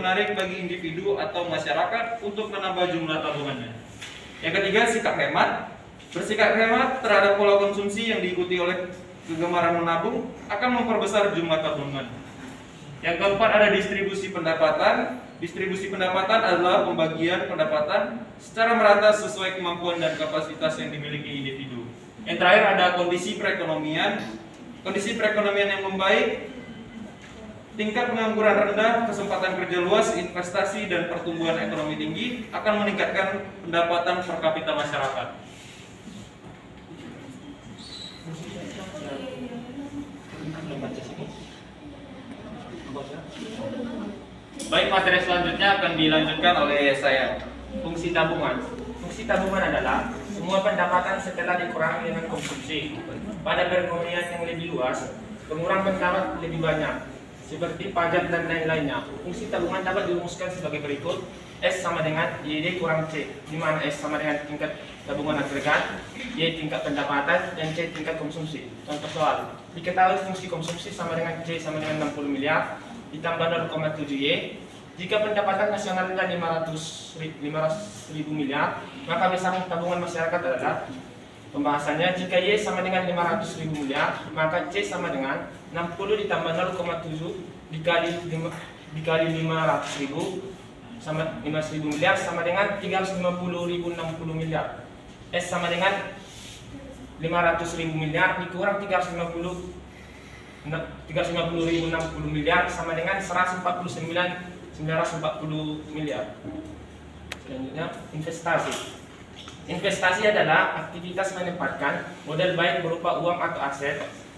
menarik bagi individu atau masyarakat untuk menambah jumlah tabungannya. Yang ketiga, sikap hemat. Bersikap hemat terhadap pola konsumsi yang diikuti oleh kegemaran menabung akan memperbesar jumlah tabungan. Yang keempat ada distribusi pendapatan. Distribusi pendapatan adalah pembagian pendapatan secara merata sesuai kemampuan dan kapasitas yang dimiliki individu. Yang terakhir ada kondisi perekonomian. Kondisi perekonomian yang membaik, tingkat pengangguran rendah, kesempatan kerja luas, investasi, dan pertumbuhan ekonomi tinggi akan meningkatkan pendapatan per kapita masyarakat. Baik, materi selanjutnya akan dilanjutkan oleh saya. Fungsi tabungan. Fungsi tabungan adalah semua pendapatan setelah dikurangi dengan konsumsi. Pada perekonomian yang lebih luas, pengurangan pendapat lebih banyak, seperti pajak dan lain-lainnya. Fungsi tabungan dapat dirumuskan sebagai berikut. S sama dengan YD kurang C, di mana S sama dengan tingkat tabungan agregat, Y tingkat pendapatan, dan C tingkat konsumsi. Contoh soal, diketahui fungsi konsumsi sama dengan C sama dengan 60 miliar, ditambah 0,7 Y. Jika pendapatan nasionalnya 500 ribu miliar, maka besaran tabungan masyarakat adalah, pembahasannya, jika Y sama dengan 500 ribu miliar, maka C sama dengan 60 ditambah 0,7 dikali 500 ribu sama 500 ribu miliar sama dengan 350 ribu 60 miliar. S sama dengan 500 ribu miliar dikurang 350 ribu 60 miliar sama dengan 940 miliar. Selanjutnya, investasi. Investasi adalah aktivitas menempatkan modal baik berupa uang atau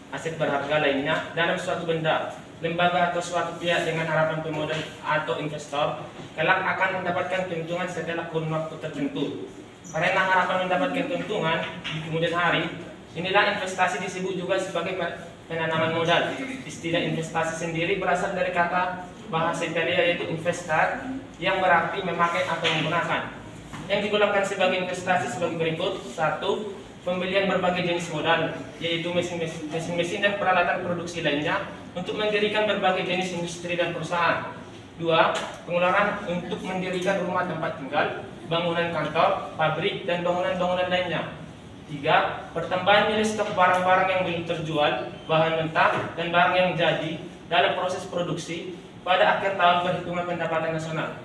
aset berharga lainnya dalam suatu benda, lembaga atau suatu pihak dengan harapan pemodal atau investor kelak akan mendapatkan keuntungan setelah kurun waktu tertentu. Karena harapan mendapatkan keuntungan di kemudian hari, inilah investasi disebut juga sebagai penanaman modal. Istilah investasi sendiri berasal dari kata bahasa Italia yaitu investar, yang berarti memakai atau menggunakan. Yang digolongkan sebagai investasi sebagai berikut. 1. Pembelian berbagai jenis modal, yaitu mesin-mesin dan peralatan produksi lainnya untuk mendirikan berbagai jenis industri dan perusahaan. 2. Pengeluaran untuk mendirikan rumah tempat tinggal, bangunan kantor, pabrik, dan bangunan-bangunan lainnya. 3. Pertambahan nilai stok barang-barang yang belum terjual, bahan mentah, dan barang yang jadi dalam proses produksi pada akhir tahun perhitungan pendapatan nasional.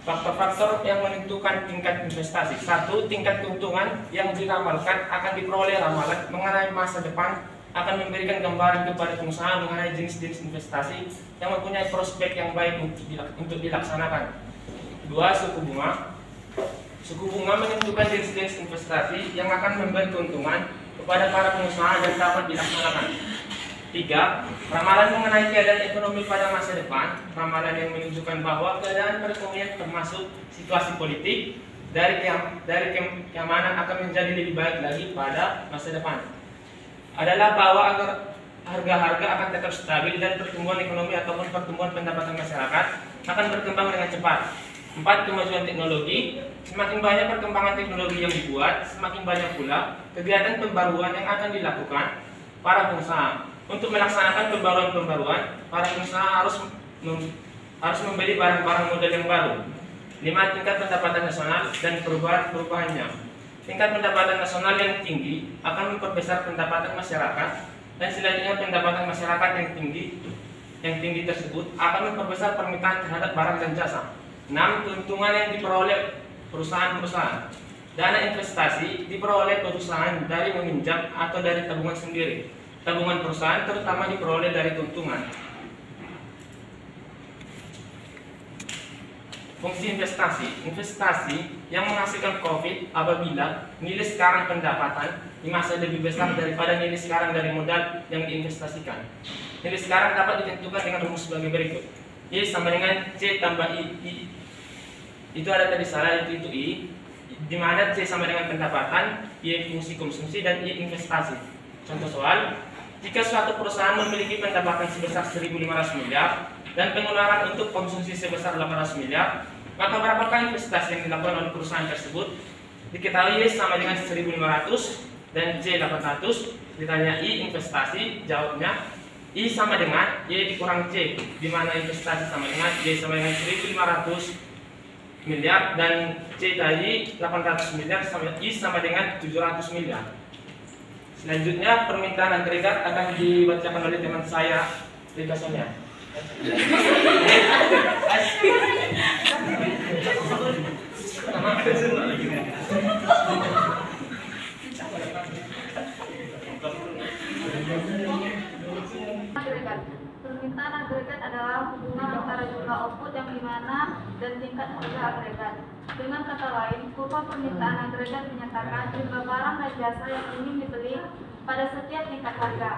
Faktor-faktor yang menentukan tingkat investasi. 1. Tingkat keuntungan yang diramalkan akan diperoleh ramalan mengenai masa depan akan memberikan gambaran kepada pengusaha mengenai jenis-jenis investasi yang mempunyai prospek yang baik untuk dilaksanakan. 2. Suku bunga. Suku bunga menentukan jenis-jenis investasi yang akan memberi keuntungan kepada para pengusaha dan dapat dilaksanakan. 3. Ramalan mengenai keadaan ekonomi pada masa depan. Ramalan yang menunjukkan bahwa keadaan perekonomian termasuk situasi politik dari keamanan akan menjadi lebih baik lagi pada masa depan. Adalah bahwa agar harga-harga akan tetap stabil dan pertumbuhan ekonomi ataupun pertumbuhan pendapatan masyarakat akan berkembang dengan cepat. 4. Kemajuan teknologi. Semakin banyak perkembangan teknologi yang dibuat, semakin banyak pula kegiatan pembaruan yang akan dilakukan para pengusaha. Untuk melaksanakan pembaruan-pembaruan, para pengusaha harus membeli barang-barang model yang baru. 5. Tingkat pendapatan nasional dan perubahan-perubahannya. Tingkat pendapatan nasional yang tinggi akan memperbesar pendapatan masyarakat, dan selanjutnya pendapatan masyarakat yang tinggi tersebut akan memperbesar permintaan terhadap barang dan jasa. 6. Keuntungan yang diperoleh perusahaan-perusahaan. Dana investasi diperoleh perusahaan dari meminjam atau dari tabungan sendiri. Tabungan perusahaan terutama diperoleh dari keuntungan. Fungsi investasi. Investasi yang menghasilkan profit apabila nilai sekarang pendapatan di masa lebih besar daripada nilai sekarang dari modal yang diinvestasikan. Nilai sekarang dapat ditentukan dengan rumus sebagai berikut. Y sama dengan C tambah I. Itu ada tadi salah, itu I, di mana C sama dengan pendapatan, Y fungsi konsumsi, dan I investasi. Contoh soal, jika suatu perusahaan memiliki pendapatan sebesar 1.500 miliar dan pengeluaran untuk konsumsi sebesar 800 miliar, maka berapakah investasi yang dilakukan oleh perusahaan tersebut? Diketahui Y sama dengan 1.500 dan J 800. Ditanya I investasi, jawabnya I sama dengan Y dikurang C, di mana investasi sama dengan Y sama dengan 1.500 miliar dan C tadi 800 miliar, I sama dengan 700 miliar. Selanjutnya permintaan agregat akan dibacakan oleh teman saya, Rika Sonia. Agregat. Permintaan agregat adalah hubungan antara jumlah output yang dimana dan tingkat harga agregat. Dengan kata lain, kurva permintaan agregat menyatakan jumlah barang dan jasa yang ingin dibeli pada setiap tingkat harga.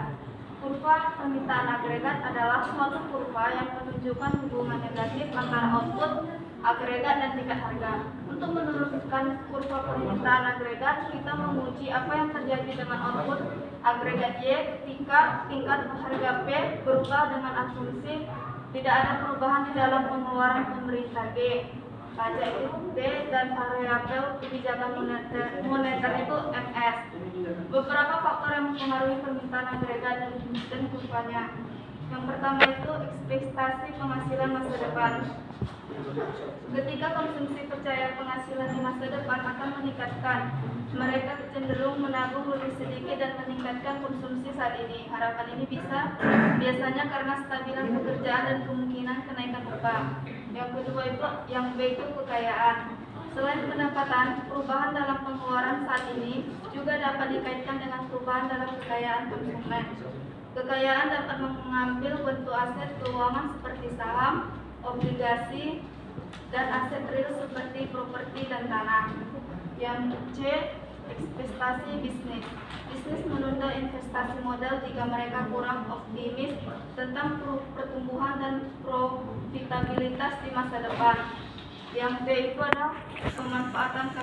Kurva permintaan agregat adalah suatu kurva yang menunjukkan hubungan negatif antara output agregat dan tingkat harga. Untuk menurunkan kurva permintaan agregat, kita menguji apa yang terjadi dengan output agregat Y ketika tingkat harga P berubah dengan asumsi tidak ada perubahan di dalam pengeluaran pemerintah G, pajak itu D, dan variabel kebijakan moneter itu MS. Beberapa faktor yang mempengaruhi permintaan agregat dan kurvanya. Yang pertama itu ekspektasi penghasilan masa depan. Ketika konsumsi percaya penghasilan di masa depan akan meningkatkan, mereka cenderung menabung lebih sedikit dan meningkatkan konsumsi saat ini. Harapan ini biasanya karena stabilan pekerjaan dan kemungkinan kenaikan upah. Yang kedua itu, yang B itu kekayaan. Selain pendapatan, perubahan dalam pengeluaran saat ini juga dapat dikaitkan dengan perubahan dalam kekayaan konsumen. Kekayaan dapat mengambil bentuk aset keuangan seperti saham, obligasi, dan aset real seperti properti dan tanah. Yang C, investasi bisnis. Bisnis menunda investasi modal jika mereka kurang optimis tentang pertumbuhan dan profitabilitas di masa depan. Yang D itu adalah pemanfaatan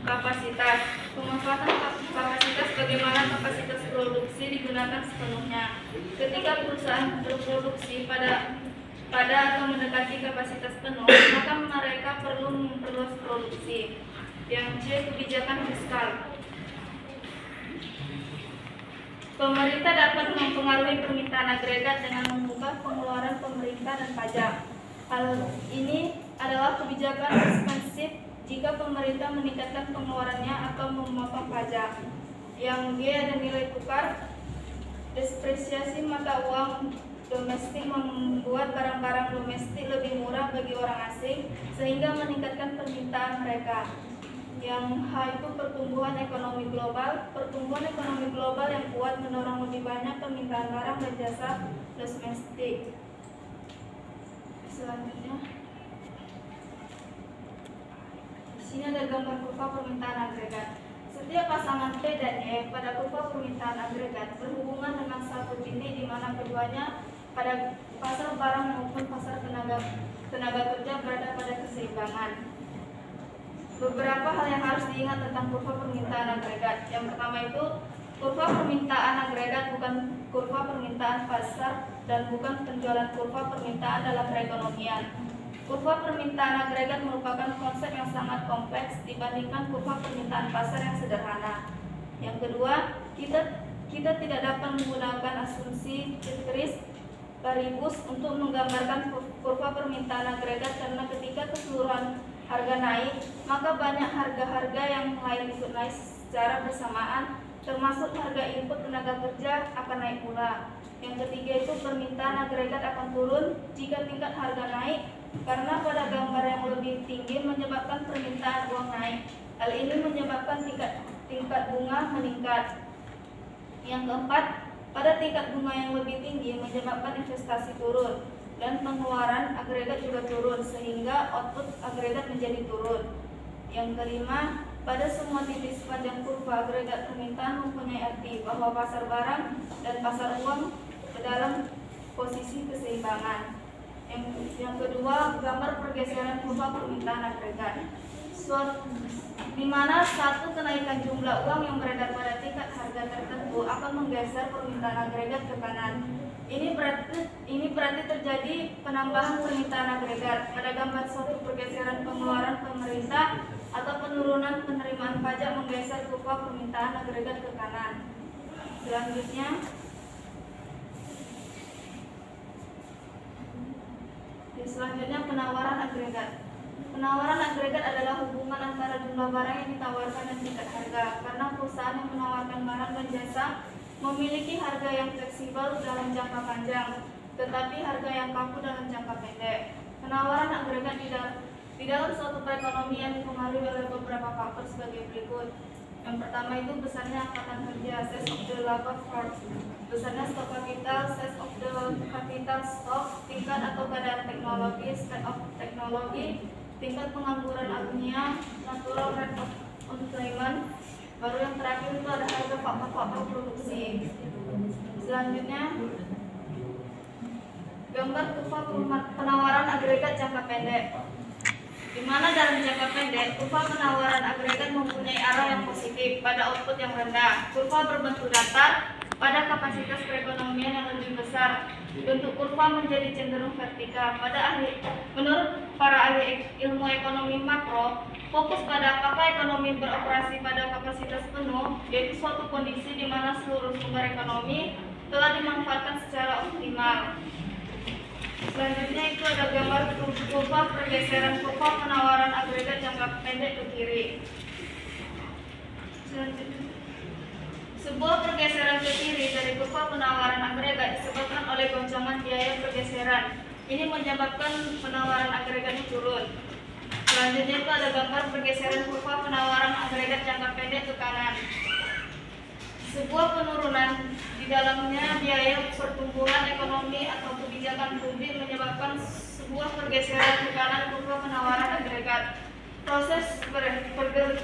kapasitas. Pemanfaatan kapasitas bagaimana kapasitas produksi digunakan sepenuhnya. Ketika perusahaan berproduksi pada atau mendekati kapasitas penuh, maka mereka perlu memperluas produksi. Yang C, kebijakan fiskal. Pemerintah dapat mempengaruhi permintaan agregat dengan membuka pengeluaran pemerintah dan pajak. Hal ini adalah kebijakan ekspansif jika pemerintah meningkatkan pengeluarannya atau memotong pajak. Yang G ada nilai tukar. Depresiasi mata uang domestik membuat barang-barang domestik lebih murah bagi orang asing sehingga meningkatkan permintaan mereka. Yang H itu pertumbuhan ekonomi global. Pertumbuhan ekonomi global yang kuat mendorong lebih banyak permintaan barang dan jasa domestik. Selanjutnya, di sini ada gambar kurva permintaan agregat. Setiap pasangan P dan Y pada kurva permintaan agregat berhubungan dengan satu titik di mana keduanya pada pasar barang maupun pasar tenaga kerja berada pada keseimbangan. Beberapa hal yang harus diingat tentang kurva permintaan agregat. Yang pertama itu, kurva permintaan agregat bukan kurva permintaan pasar dan bukan penjualan kurva permintaan dalam perekonomian. Kurva permintaan agregat merupakan konsep yang sangat kompleks dibandingkan kurva permintaan pasar yang sederhana. Yang kedua, kita tidak dapat menggunakan asumsi ceteris paribus untuk menggambarkan kurva permintaan agregat karena ketika keseluruhan harga naik, maka banyak harga-harga yang lain ikut naik secara bersamaan, termasuk harga input tenaga kerja akan naik pula. Yang ketiga itu permintaan agregat akan turun jika tingkat harga naik, karena pada gambar yang lebih tinggi menyebabkan permintaan uang naik. Hal ini menyebabkan tingkat bunga meningkat. Yang keempat, pada tingkat bunga yang lebih tinggi menyebabkan investasi turun dan pengeluaran agregat juga turun sehingga output agregat menjadi turun. Yang kelima, pada semua titik sepanjang kurva agregat permintaan mempunyai arti bahwa pasar barang dan pasar uang dalam posisi keseimbangan. Yang kedua, gambar pergeseran kurva permintaan agregat. Di mana satu kenaikan jumlah uang yang beredar pada tingkat harga tertentu akan menggeser permintaan agregat ke kanan. Ini berarti terjadi penambahan permintaan agregat. Pada gambar suatu pergeseran pengeluaran pemerintah atau penurunan penerimaan pajak menggeser kurva permintaan agregat ke kanan. Selanjutnya, Selanjutnya penawaran agregat. Penawaran agregat adalah hubungan antara jumlah barang yang ditawarkan dan tingkat harga. Karena perusahaan yang menawarkan barang dan jasa memiliki harga yang fleksibel dalam jangka panjang, tetapi harga yang kaku dalam jangka pendek. Penawaran agregat di dalam suatu perekonomian dipengaruhi oleh beberapa faktor sebagai berikut. Yang pertama itu besarnya angkatan kerja, size of the labor force, besarnya stok kapital, size of the capital stock, tingkat atau keadaan teknologi, state of teknologi, tingkat pengangguran dunia, natural rate of unemployment. Baru yang terakhir itu ada harga faktor-faktor produksi. Selanjutnya gambar kurva penawaran agregat jangka pendek, di mana dalam jangka pendek kurva penawaran agregat mempunyai arah yang positif pada output yang rendah. Kurva berbentuk datar pada kapasitas perekonomian yang lebih besar. Bentuk kurva menjadi cenderung vertikal. Menurut para ahli ilmu ekonomi makro, fokus pada apakah ekonomi beroperasi pada kapasitas penuh, yaitu suatu kondisi di mana seluruh sumber ekonomi telah dimanfaatkan secara optimal. Selanjutnya itu ada gambar kurva pergeseran kurva penawaran agregat jangka pendek ke kiri. Selanjutnya, sebuah pergeseran ke kiri dari kurva penawaran agregat disebabkan oleh goncangan biaya pergeseran. Ini menyebabkan penawaran agregatnya turun. Selanjutnya itu ada gambar pergeseran kurva penawaran agregat jangka pendek ke kanan. Sebuah penurunan di dalamnya biaya pertumbuhan ekonomi atau kebijakan publik menyebabkan sebuah pergeseran ke kanan kurva penawaran agregat. Proses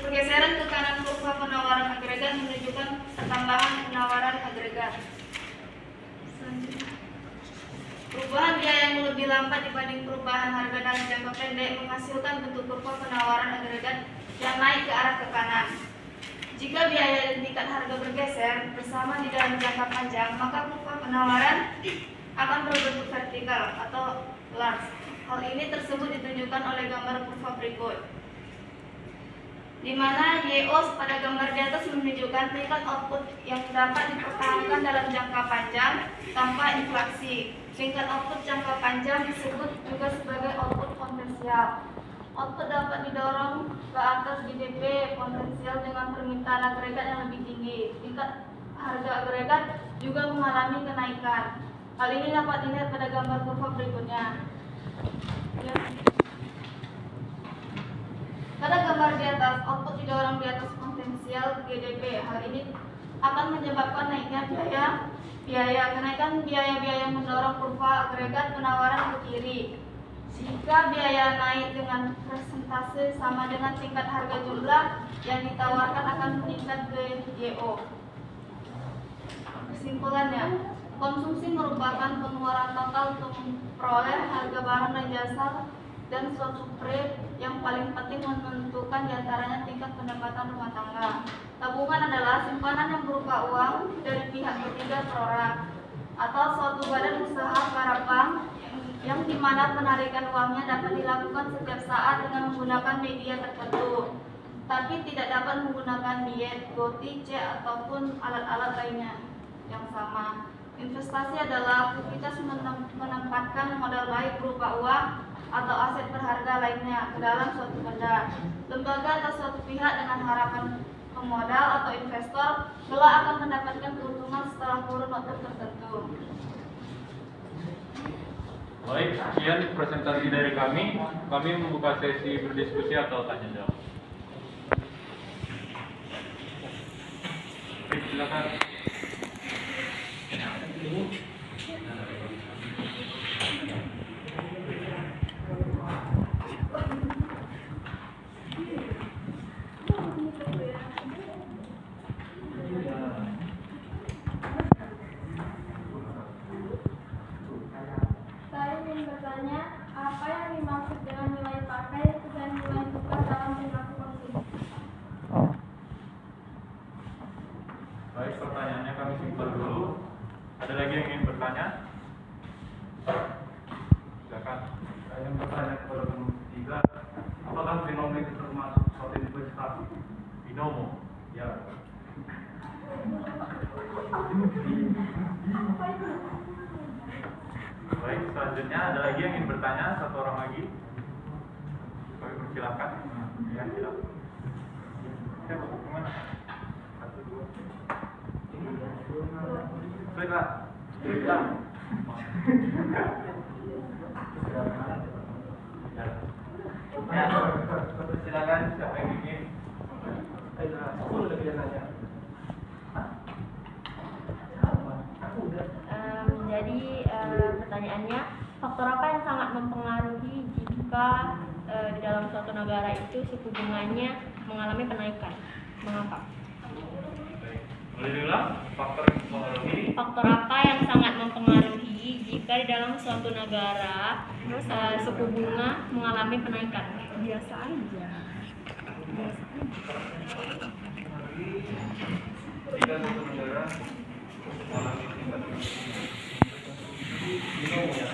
pergeseran ke kanan kurva penawaran agregat menunjukkan tambahan penawaran agregat. Selanjutnya, perubahan biaya yang lebih lambat dibanding perubahan harga dalam jangka pendek menghasilkan bentuk kurva penawaran agregat yang naik ke arah ke kanan. Jika biaya dan tingkat harga bergeser bersama di dalam jangka panjang, maka kurva penawaran akan berbentuk vertikal atau lars. Hal ini tersebut ditunjukkan oleh gambar kurva berikut, di mana YO pada gambar di atas menunjukkan tingkat output yang dapat dipertahankan dalam jangka panjang tanpa inflasi. Tingkat output jangka panjang disebut juga sebagai output potensial. Output dapat didorong ke atas GDP potensial dengan permintaan agregat yang lebih tinggi. Tingkat harga agregat juga mengalami kenaikan. Hal ini dapat dilihat pada gambar kurva berikutnya. Pada gambar di atas, output didorong di atas potensial GDP. Hal ini akan menyebabkan naiknya biaya. Kenaikan biaya mendorong kurva agregat penawaran ke kiri. Jika biaya naik dengan persentase sama dengan tingkat harga jumlah yang ditawarkan akan meningkat GYO. Kesimpulannya, konsumsi merupakan pengeluaran total untuk memperoleh harga barang dan jasa dan suatu trade yang paling penting menentukan diantaranya tingkat pendapatan rumah tangga. Tabungan adalah simpanan yang berupa uang dari pihak ketiga per orang atau suatu badan usaha para bank yang dimana penarikan uangnya dapat dilakukan setiap saat dengan menggunakan media tertentu, tapi tidak dapat menggunakan diet, goti, cek, ataupun alat-alat lainnya yang sama. Investasi adalah aktivitas menempatkan modal baik berupa uang atau aset berharga lainnya ke dalam suatu benda, lembaga atau suatu pihak dengan harapan pemodal atau investor kelak akan mendapatkan keuntungan setelah kurun waktu tertentu. Baik, sekian presentasi dari kami. Kami membuka sesi berdiskusi atau tanya jawab. Baik, silakan. Apa yang dimaksud dengan nilai pakai dan nilai tukar dalam perilaku konsumsi? Baik, pertanyaannya kami simpan dulu. Ada lagi yang ingin bertanya? Silakan. Saya ingin bertanya kepada nomor 3. Apakah binomo itu termasuk suatu investasi? Binomo? Ya. Baik, selanjutnya Selanjutnya ada lagi yang ingin bertanya, satu orang lagi. Kami persilakan. Ya, silakan. Saya mau kemana? Satu, dua. Baiklah. Baiklah. Ya, silakan siapa yang ingin. Aku udah bisa nanya. Jadi pertanyaannya, faktor apa yang sangat mempengaruhi jika di dalam suatu negara itu suku bunganya mengalami penaikan? Mengapa? Boleh diulang? Faktor yang mempengaruhi. Faktor apa yang sangat mempengaruhi jika di dalam suatu negara suku bunga mengalami penaikan? Biasa aja. Jika suatu negara mengalami tingkat bingung ya.